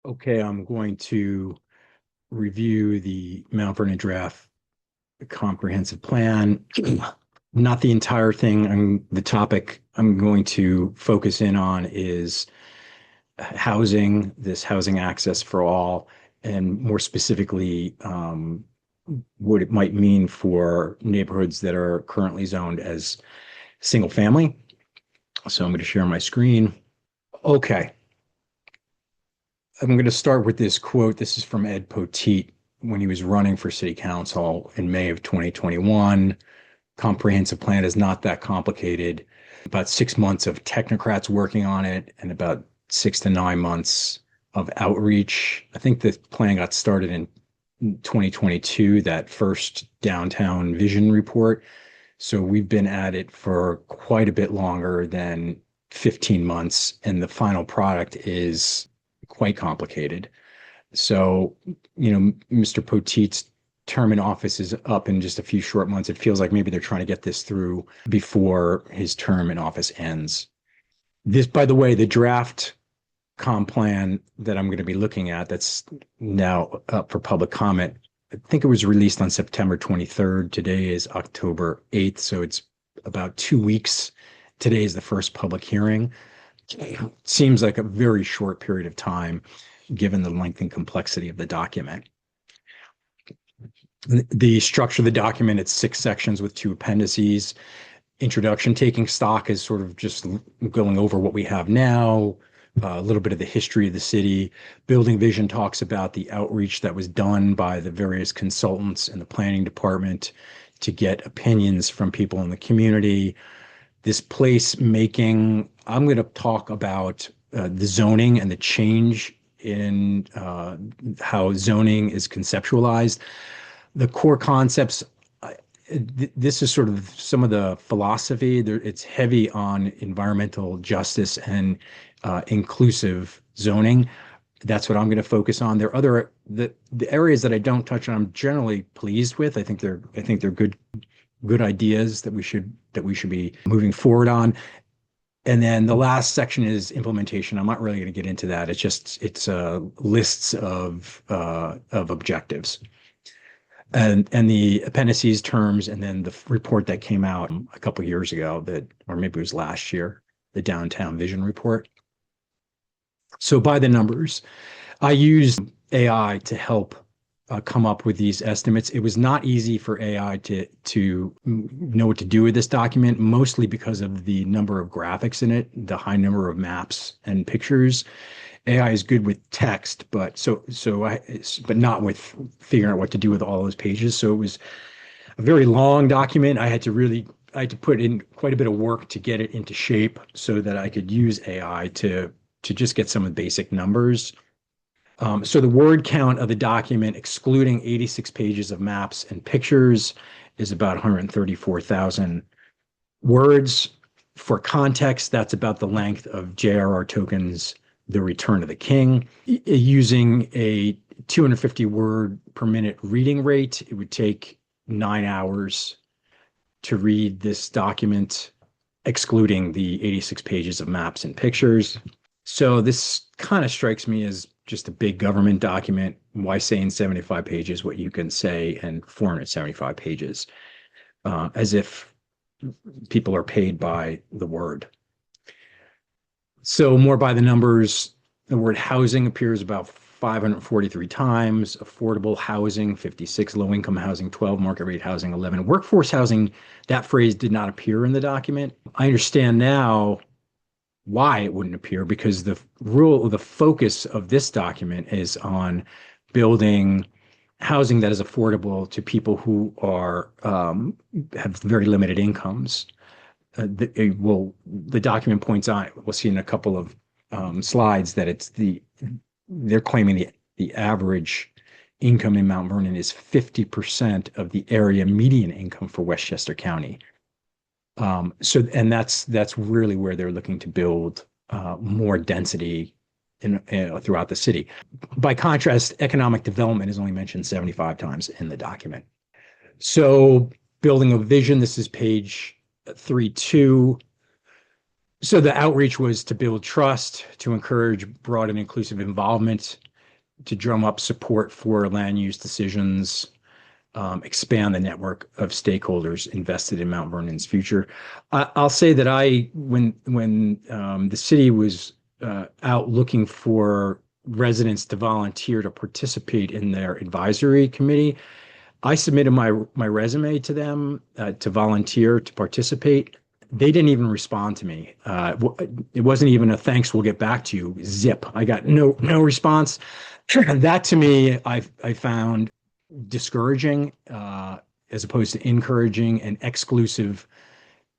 Okay, I'm going to review the Mount Vernon draft comprehensive plan. Not the entire thing. The topic I'm going to focus in on is housing, this housing access for all, and more specifically, what it might mean for neighborhoods that are currently zoned as single family. So I'm going to share my screen. Okay. I'm going to start with this quote. This is from Ed Poteet when he was running for city council in May of 2021. Comprehensive plan is not that complicated. About 6 months of technocrats working on it and about 6 to 9 months of outreach. I think the plan got started in 2022, that first downtown vision report. So we've been at it for quite a bit longer than 15 months, and the final product is quite complicated. So, Mr. Poteet's term in office is up in just a few short months. It feels like maybe they're trying to get this through before his term in office ends. This, by the way, the draft comp plan that I'm going to be looking at that's now up for public comment, I think it was released on September 23rd. Today is October 8th, so it's about 2 weeks. Today is the first public hearing. Seems like a very short period of time given the length and complexity of the document. The structure of the document, it's 6 sections with 2 appendices. Introduction, taking stock, is sort of just going over what we have now, a little bit of the history of the city. Building vision talks about the outreach that was done by the various consultants in the planning department to get opinions from people in the community. This place making, I'm going to talk about the zoning and the change in how zoning is conceptualized. The core concepts, this is sort of some of the philosophy. It's heavy on environmental justice and inclusive zoning. That's what I'm going to focus on. There are the areas that I don't touch on, I'm generally pleased with. I think they're good ideas that we should be moving forward on. And then the last section is implementation. I'm not really going to get into that. It's lists of objectives and the appendices, terms, and then the report that came out a couple of years ago, or maybe it was last year, the downtown vision report. So by the numbers, I used AI to help come up with these estimates. It was not easy for AI to know what to do with this document, mostly because of the number of graphics in it, the high number of maps and pictures. AI is good with text, but not with figuring out what to do with all those pages. So it was a very long document. I had to put in quite a bit of work to get it into shape so that I could use AI to just get some of the basic numbers. So the word count of the document, excluding 86 pages of maps and pictures, is about 134,000 words. For context, that's about the length of J.R.R. Tolkien's The Return of the King. Using a 250 word per minute reading rate, it would take 9 hours to read this document, excluding the 86 pages of maps and pictures. So this kind of strikes me as just a big government document. Why say in 75 pages what you can say in 475 pages, as if people are paid by the word. So more by the numbers, the word housing appears about 543 times, affordable housing, 56, low-income housing, 12, market rate housing, 11. Workforce housing, that phrase did not appear in the document. I understand now why it wouldn't appear, because the focus of this document is on building housing that is affordable to people who have very limited incomes. The document points out, we'll see in a couple of slides, that they're claiming the average income in Mount Vernon is 50% of the area median income for Westchester County. And that's really where they're looking to build more density throughout the city. By contrast, economic development is only mentioned 75 times in the document. So building a vision, this is page 3.2. So the outreach was to build trust, to encourage broad and inclusive involvement, to drum up support for land use decisions, expand the network of stakeholders invested in Mount Vernon's future. I'll say that when the city was out looking for residents to volunteer to participate in their advisory committee, I submitted my resume to them to volunteer to participate. They didn't even respond to me. It wasn't even a thanks, we'll get back to you. Zip. I got no response. That to me, I found discouraging as opposed to encouraging and exclusive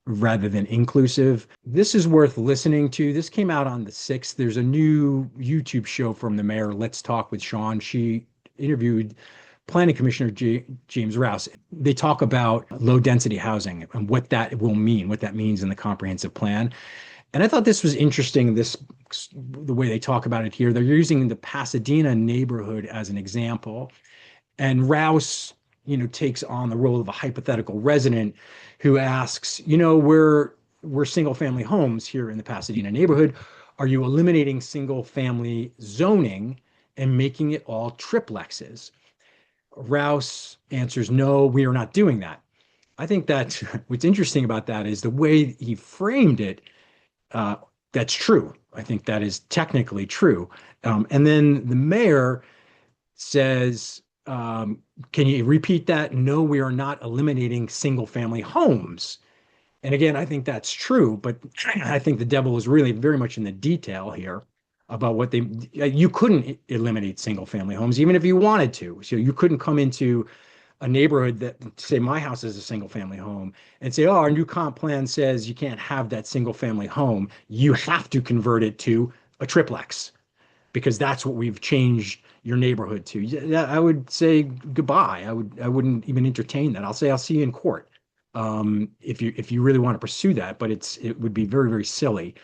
rather than inclusive. This is worth listening to. This came out on the 6th. There's a new YouTube show from the mayor, Let's Talk with Sean. She interviewed Planning Commissioner James Rouse. They talk about low density housing and what that will mean, what that means in the comprehensive plan. And I thought this was interesting, the way they talk about it here. They're using the Pasadena neighborhood as an example. And Rouse, takes on the role of a hypothetical resident who asks, we're single family homes here in the Pasadena neighborhood. Are you eliminating single family zoning and making it all triplexes? Rouse answers, no, we are not doing that. I think that what's interesting about that is the way he framed it. That's true. I think that is technically true. And then the mayor says, can you repeat that? No, we are not eliminating single family homes. And again, I think that's true, but I think the devil is really very much in the detail here about you couldn't eliminate single family homes, even if you wanted to. So you couldn't come into a neighborhood that say my house is a single family home and say, oh, our new comp plan says you can't have that single family home. You have to convert it to a triplex because that's what we've changed your neighborhood to. Yeah, I would say goodbye. I wouldn't even entertain that. I'll say I'll see you in court if you really want to pursue that, but it would be very, very silly.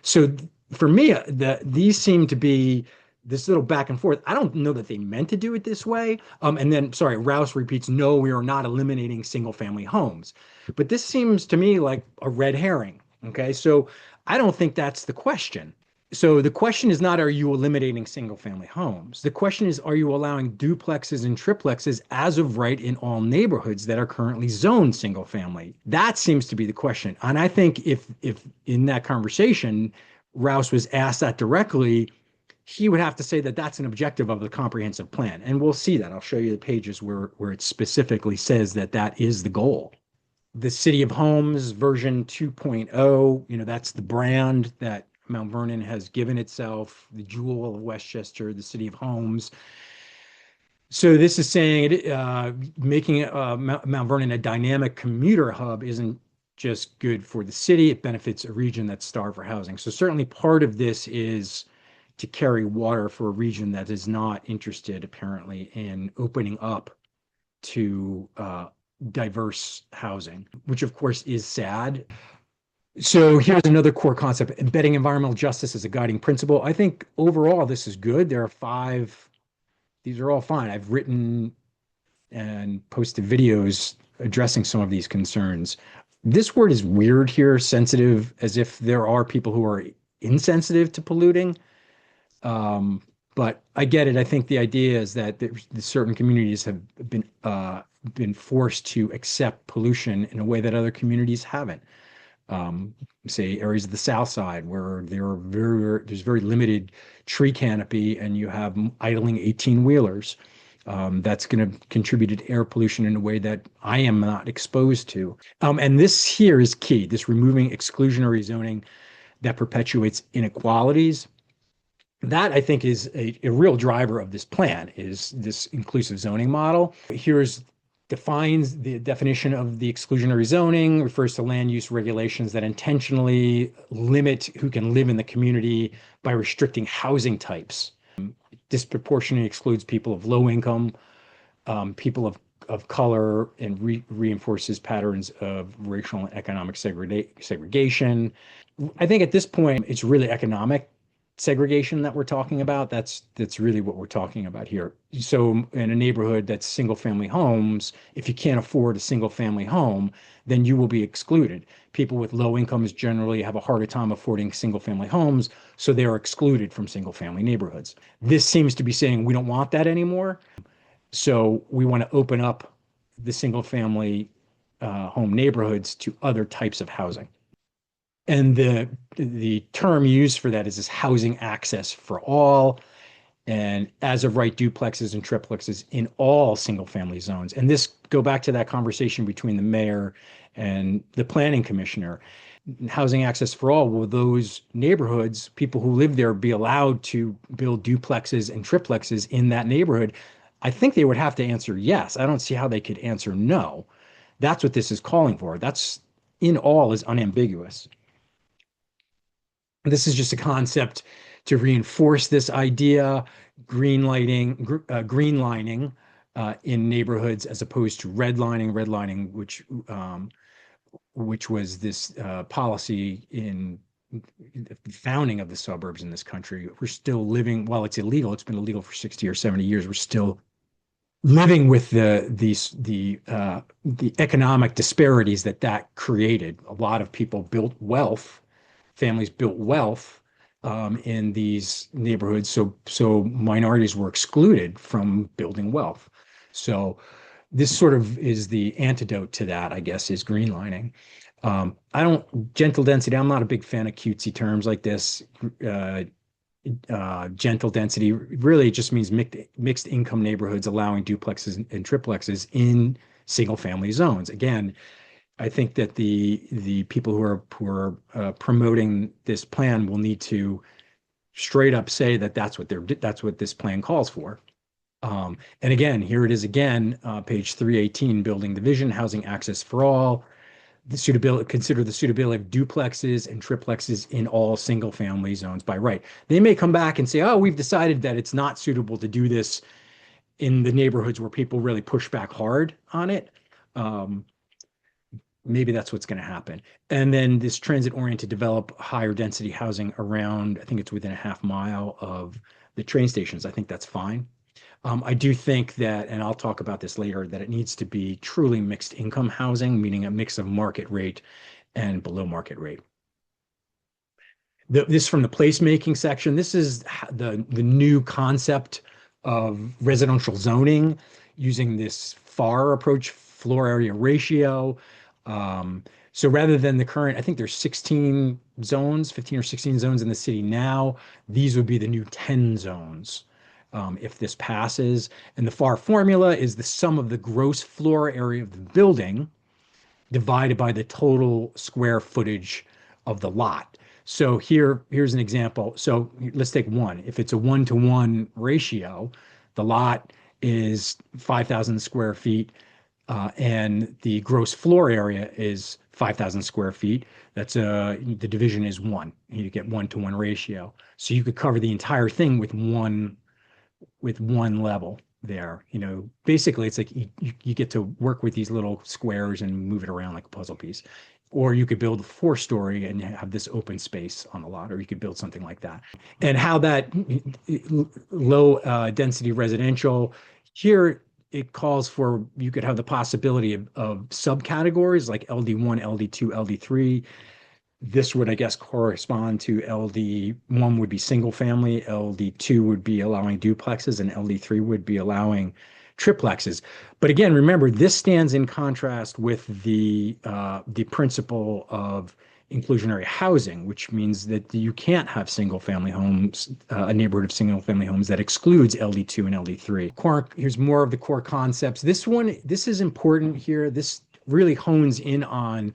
So for me, these seem to be this little back and forth. I don't know that they meant to do it this way. And then, sorry, Rouse repeats, no, we are not eliminating single family homes. But this seems to me like a red herring. Okay, so I don't think that's the question. So the question is not, are you eliminating single family homes? The question is, are you allowing duplexes and triplexes as of right in all neighborhoods that are currently zoned single family? That seems to be the question. And I think if in that conversation, Rouse was asked that directly, he would have to say that that's an objective of the comprehensive plan. And we'll see that. I'll show you the pages where it specifically says that that is the goal. The City of Homes version 2.0, that's the brand that Mount Vernon has given itself, the jewel of Westchester, the City of Homes. So this is saying making Mount Vernon a dynamic commuter hub isn't just good for the city, it benefits a region that's starved for housing. So certainly part of this is to carry water for a region that is not interested, apparently, in opening up to diverse housing, which of course is sad. So here's another core concept, embedding environmental justice as a guiding principle. I think overall this is good. There are 5, these are all fine. I've written and posted videos addressing some of these concerns. This word is weird here, sensitive, as if there are people who are insensitive to polluting. But I get it. I think the idea is that certain communities have been forced to accept pollution in a way that other communities haven't. Say areas of the South Side where there's very limited tree canopy and you have idling 18-wheelers. That's going to contribute to air pollution in a way that I am not exposed to. And this here is key, this removing exclusionary zoning that perpetuates inequalities. That I think is a real driver of this plan, is this inclusive zoning model. Defines the definition of the exclusionary zoning, refers to land use regulations that intentionally limit who can live in the community by restricting housing types. Disproportionately excludes people of low income, people of color, and reinforces patterns of racial and economic segregation. I think at this point, it's really economic segregation that we're talking about. That's really what we're talking about here. So in a neighborhood that's single family homes, if you can't afford a single family home, then you will be excluded. People with low incomes generally have a harder time affording single family homes, so they are excluded from single family neighborhoods. This seems to be saying we don't want that anymore. So we want to open up the single family home neighborhoods to other types of housing. And the term used for that is this housing access for all, and as of right duplexes and triplexes in all single family zones. And this go back to that conversation between the mayor and the planning commissioner. Housing access for all, will those neighborhoods, people who live there, be allowed to build duplexes and triplexes in that neighborhood? I think they would have to answer yes. I don't see how they could answer no. That's what this is calling for. That's in all is unambiguous. This is just a concept to reinforce this idea, green lining in neighborhoods as opposed to redlining, which was this policy in the founding of the suburbs in this country. We're still living, while it's illegal, it's been illegal for 60 or 70 years. We're still living with the economic disparities that created. A lot of people built wealth, families built wealth in these neighborhoods, so minorities were excluded from building wealth. So this sort of is the antidote to that, I guess, is greenlining. I don't gentle density. I'm not a big fan of cutesy terms like this. Gentle density really just means mixed income neighborhoods allowing duplexes and triplexes in single family zones. Again, I think that the people who are promoting this plan will need to straight up say that that's what this plan calls for. And again, here it is again, page 318, building the vision, housing access for all. The suitability, consider the suitability of duplexes and triplexes in all single family zones by right. They may come back and say, oh, we've decided that it's not suitable to do this in the neighborhoods where people really push back hard on it. Maybe that's what's going to happen. And then this transit oriented develop higher density housing around, I think it's within a half mile of the train stations. I think that's fine. I do think that, and I'll talk about this later, that it needs to be truly mixed income housing, meaning a mix of market rate and below market rate. This from the placemaking section. This is the new concept of residential zoning using this FAR approach, floor area ratio. So rather than the current, I think there's 16 zones, 15 or 16 zones in the city now. These would be the new 10 zones. If this passes. And the FAR formula is the sum of the gross floor area of the building divided by the total square footage of the lot. So here's an example. So let's take one. If it's a 1-to-1 ratio, the lot is 5,000 square feet, and the gross floor area is 5,000 square feet. The division is 1. You get 1-to-1 ratio. So you could cover the entire thing with one level there. Basically it's like you get to work with these little squares and move it around like a puzzle piece. Or you could build a 4-story and have this open space on the lot, or you could build something like that. And how that low density residential here, it calls for, you could have the possibility of subcategories like LD1, LD2, LD3. This would, I guess, correspond to LD1 would be single family, LD2 would be allowing duplexes, and LD3 would be allowing triplexes. But again, remember, this stands in contrast with the principle of inclusionary housing, which means that you can't have single family homes, a neighborhood of single family homes that excludes LD2 and LD3. Here's more of the core concepts. This is important here. This really hones in on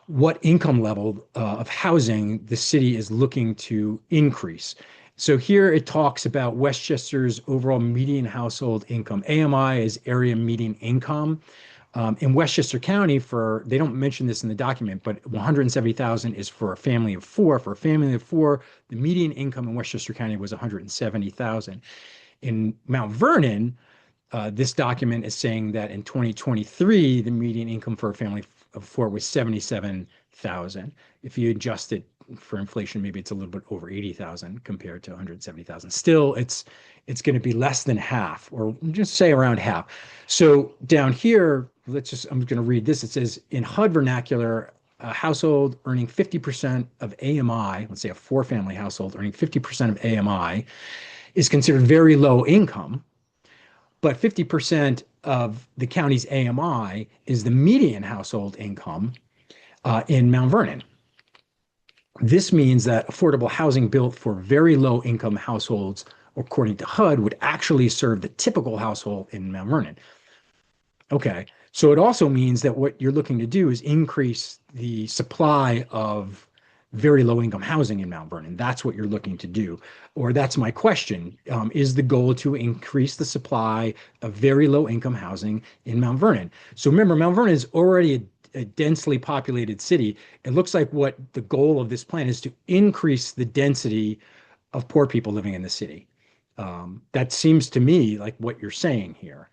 what income level of housing the city is looking to increase. So here it talks about Westchester's overall median household income. AMI is area median income. In Westchester County, they don't mention this in the document, but 170,000 is for a family of four. For a family of four, the median income in Westchester County was 170,000. In Mount Vernon, this document is saying that in 2023, the median income for a family of four was 77,000. If you adjust it for inflation, maybe it's a little bit over 80,000 compared to 170,000. Still, it's going to be less than half, or just say around half. So down here, I'm going to read this. It says in HUD vernacular, a household earning 50% of AMI, let's say a four-family household earning 50% of AMI, is considered very low income, but 50% of the county's AMI is the median household income in Mount Vernon. This means that affordable housing built for very low income households, according to HUD, would actually serve the typical household in Mount Vernon. Okay, so it also means that what you're looking to do is increase the supply of very low income housing in Mount Vernon. That's what you're looking to do. Or that's my question. Is the goal to increase the supply of very low income housing in Mount Vernon? So remember, Mount Vernon is already a densely populated city. It looks like what the goal of this plan is to increase the density of poor people living in the city. That seems to me like what you're saying here.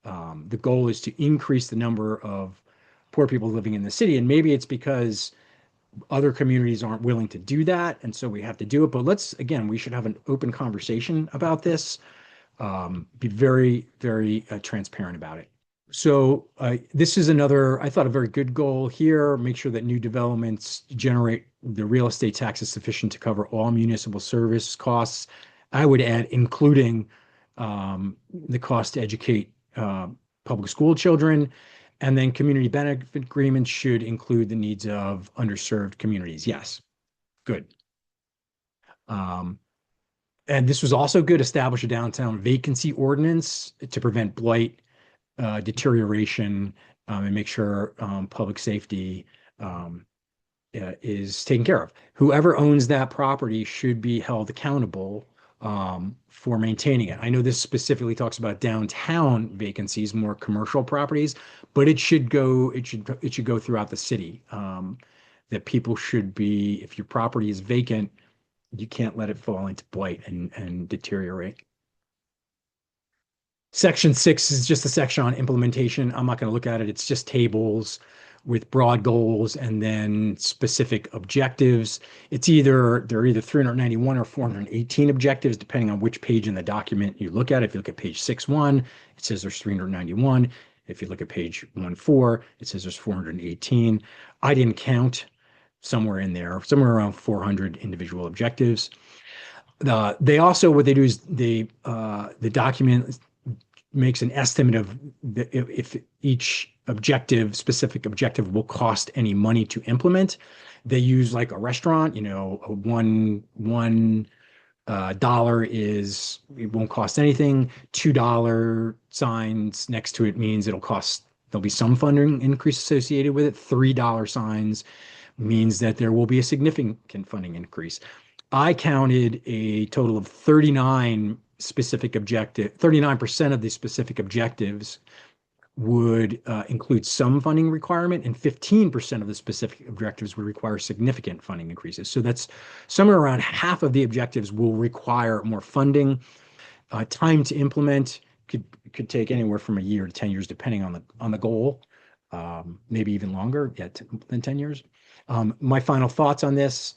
The goal is to increase the number of poor people living in the city. And maybe it's because other communities aren't willing to do that. And so we have to do it. But we should have an open conversation about this, be very, very transparent about it. So this is another, I thought, a very good goal here. Make sure that new developments generate the real estate taxes sufficient to cover all municipal service costs. I would add, including the cost to educate public school children. And then community benefit agreements should include the needs of underserved communities. Yes, good. And this was also good. Establish a downtown vacancy ordinance to prevent blight, deterioration, and make sure public safety is taken care of. Whoever owns that property should be held accountable for maintaining it. I know this specifically talks about downtown vacancies, more commercial properties, but it should go throughout the city. That people should be, if your property is vacant, you can't let it fall into blight and deteriorate. Section 6 is just a section on implementation. I'm not going to look at it. It's just tables with broad goals and then specific objectives. They're either 391 or 418 objectives, depending on which page in the document you look at. If you look at page 6.1, it says there's 391. If you look at page 1.4, it says there's 418. I didn't count, somewhere in there, somewhere around 400 individual objectives. They also, what they do is the document makes an estimate of if each specific objective will cost any money to implement. They use, like a restaurant, one dollar it won't cost anything. $2 signs next to it means there'll be some funding increase associated with it. $3 signs means that there will be a significant funding increase. I counted a total of 39% of the specific objectives would include some funding requirement, and 15% of the specific objectives would require significant funding increases. So that's somewhere around half of the objectives will require more funding. Time to implement could take anywhere from a year to 10 years, depending on the goal, maybe even longer, than 10 years. My final thoughts on this.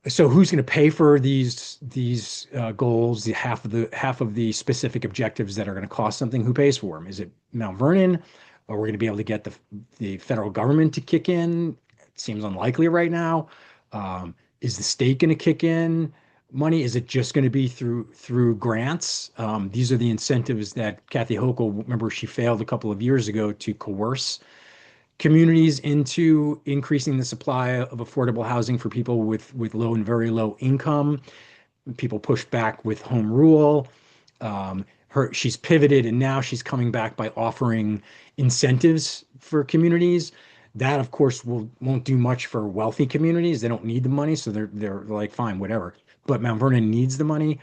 So who's going to pay for these goals? The half of the specific objectives that are going to cost something. Who pays for them? Is it Mount Vernon? Or we're going to be able to get the federal government to kick in? It seems unlikely right now. Is the state going to kick in money? Is it just going to be through grants? These are the incentives that Kathy Hochul, remember, she failed a couple of years ago to coerce communities into increasing the supply of affordable housing for people with low and very low income. People pushed back with home rule. She's pivoted, and now she's coming back by offering incentives for communities. That, of course, won't do much for wealthy communities. They don't need the money, so they're like, fine, whatever. But Mount Vernon needs the money.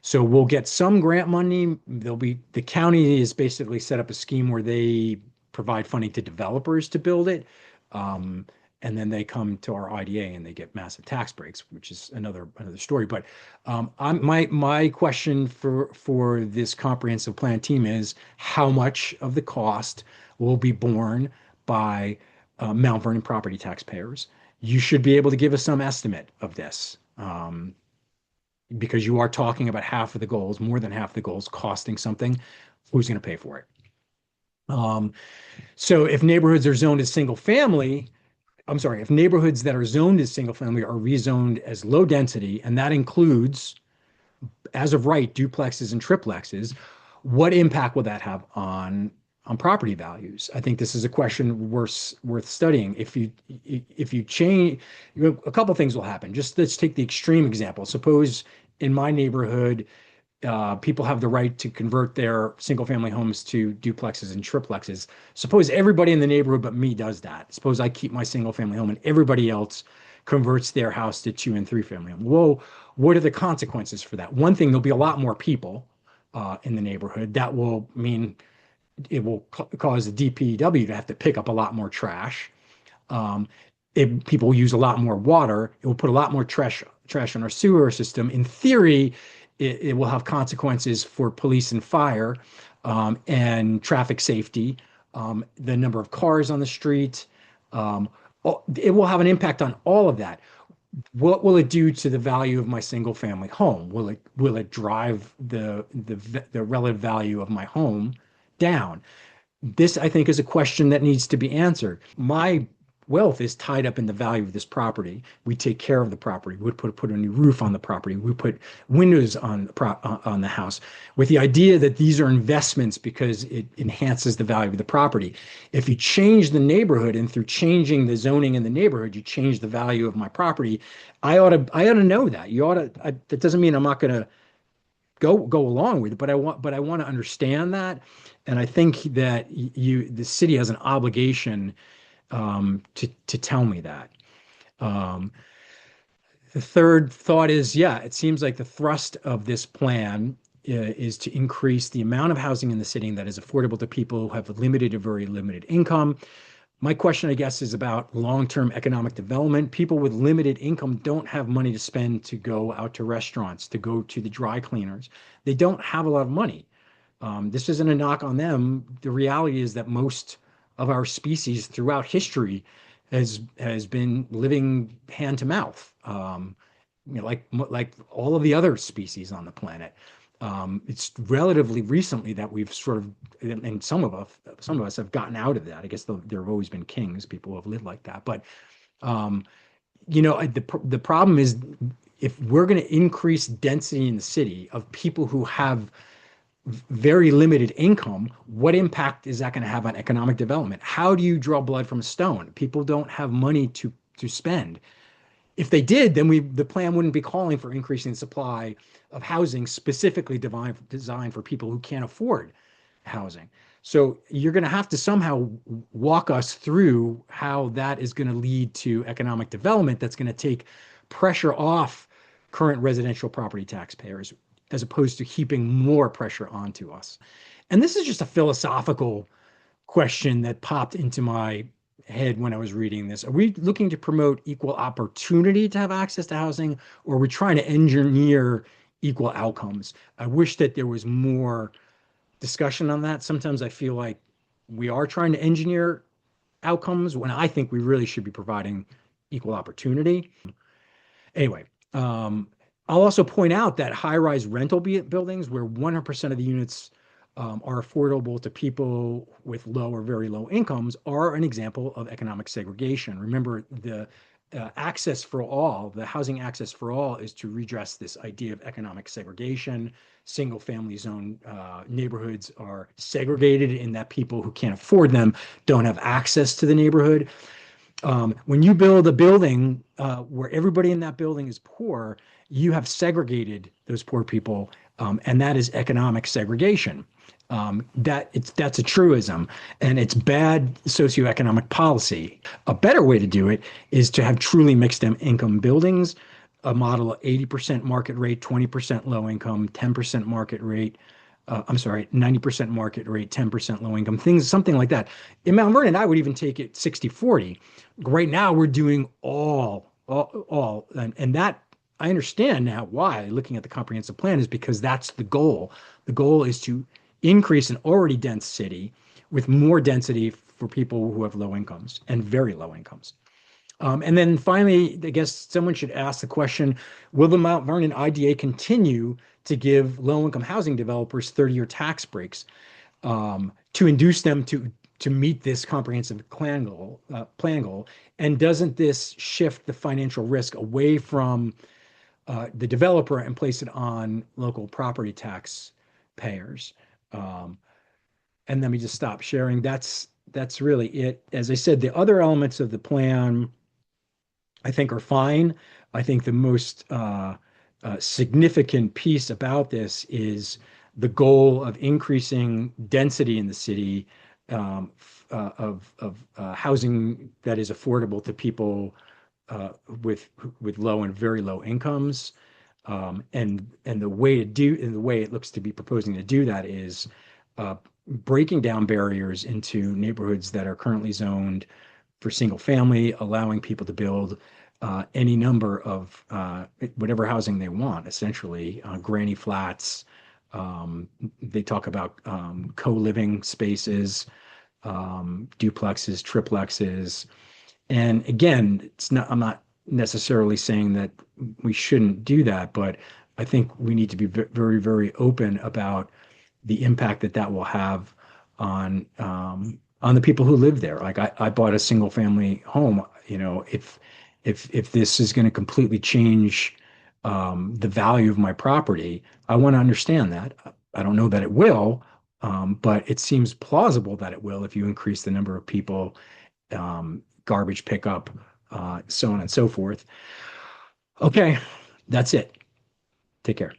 So we'll get some grant money. The county is basically set up a scheme where they provide funding to developers to build it. And then they come to our IDA and they get massive tax breaks, which is another story. But my question for this comprehensive plan team is, how much of the cost will be borne by Mount Vernon property taxpayers? You should be able to give us some estimate of this, because you are talking about half of the goals, more than half the goals costing something. Who's going to pay for it? Um, so if neighborhoods are zoned as single family, I'm sorry, if neighborhoods that are zoned as single family are rezoned as low density, and that includes, as of right, duplexes and triplexes, what impact will that have on property values? I think this is a question worth studying. If you change, a couple things will happen. Just let's take the extreme example. Suppose in my neighborhood, people have the right to convert their single family homes to duplexes and triplexes. Suppose everybody in the neighborhood but me does that. Suppose I keep my single family home and everybody else converts their house to two and three family home. Whoa, what are the consequences for that? One thing, there'll be a lot more people in the neighborhood. That will mean it will cause the DPW to have to pick up a lot more trash. Um, People use a lot more water. It will put a lot more trash on our sewer system. In theory, it will have consequences for police and fire, and traffic safety, the number of cars on the street. Um, it will have an impact on all of that. What will it do to the value of my single family home? Will it drive the relative value of my home down? This, I think, is a question that needs to be answered. My wealth is tied up in the value of this property. We take care of the property. We put a new roof on the property. We put windows on the house with the idea that these are investments because it enhances the value of the property. If you change the neighborhood, and through changing the zoning in the neighborhood, you change the value of my property, I ought to know that. That doesn't mean I'm not going to go along with it, but I want to understand that, and I think that the city has an obligation, to tell me that. Um, the third thought is, yeah, it seems like the thrust of this plan is to increase the amount of housing in the city that is affordable to people who have a limited or very limited income. My question, I guess, is about long-term economic development. People with limited income don't have money to spend to go out to restaurants, to go to the dry cleaners. They don't have a lot of money. This isn't a knock on them. The reality is that most of our species throughout history has been living hand to mouth, like all of the other species on the planet. It's relatively recently that we've sort of, and some of us have gotten out of that. I guess there have always been kings, people who have lived like that. But um, the problem is, if we're going to increase density in the city of people who have very limited income, what impact is that going to have on economic development? How do you draw blood from a stone? People don't have money to spend. If they did, then the plan wouldn't be calling for increasing the supply of housing specifically designed for people who can't afford housing. So you're going to have to somehow walk us through how that is going to lead to economic development that's going to take pressure off current residential property taxpayers, as opposed to heaping more pressure onto us. And this is just a philosophical question that popped into my head when I was reading this. Are we looking to promote equal opportunity to have access to housing, or are we trying to engineer equal outcomes? I wish that there was more discussion on that. Sometimes I feel like we are trying to engineer outcomes when I think we really should be providing equal opportunity. Anyway, I'll also point out that high-rise rental buildings where 100% of the units are affordable to people with low or very low incomes are an example of economic segregation. Remember, the access for all, the housing access for all, is to redress this idea of economic segregation. Single family zone neighborhoods are segregated in that people who can't afford them don't have access to the neighborhood. When you build a building where everybody in that building is poor, you have segregated those poor people, and that is economic segregation. That's a truism, and it's bad socioeconomic policy. A better way to do it is to have truly mixed income buildings, a model of 80% market rate, 20% low income, 10% market rate. I'm sorry, 90% market rate, 10% low income, something like that. In Mount Vernon, I would even take it 60-40. Right now, we're doing all, and that I understand now why, looking at the comprehensive plan, is because that's the goal. The goal is to increase an already dense city with more density for people who have low incomes and very low incomes. And then finally, I guess someone should ask the question, will the Mount Vernon IDA continue to give low-income housing developers 30-year tax breaks to induce them to meet this comprehensive plan goal? And doesn't this shift the financial risk away from the developer and place it on local property tax payers? Um, and let me just stop sharing. That's really it. As I said, the other elements of the plan I think are fine. I think the most significant piece about this is the goal of increasing density in the city of housing that is affordable to people uh, with low and very low incomes. And the way it looks to be proposing to do that is breaking down barriers into neighborhoods that are currently zoned for single family, allowing people to build any number of whatever housing they want, essentially granny flats. They talk about co-living spaces, duplexes, triplexes. And again, I'm not necessarily saying that we shouldn't do that, but I think we need to be very, very open about the impact that that will have on the people who live there. Like I bought a single family home. If this is going to completely change the value of my property, I want to understand that. I don't know that it will, but it seems plausible that it will if you increase the number of people, garbage pickup, so on and so forth. Okay, that's it. Take care.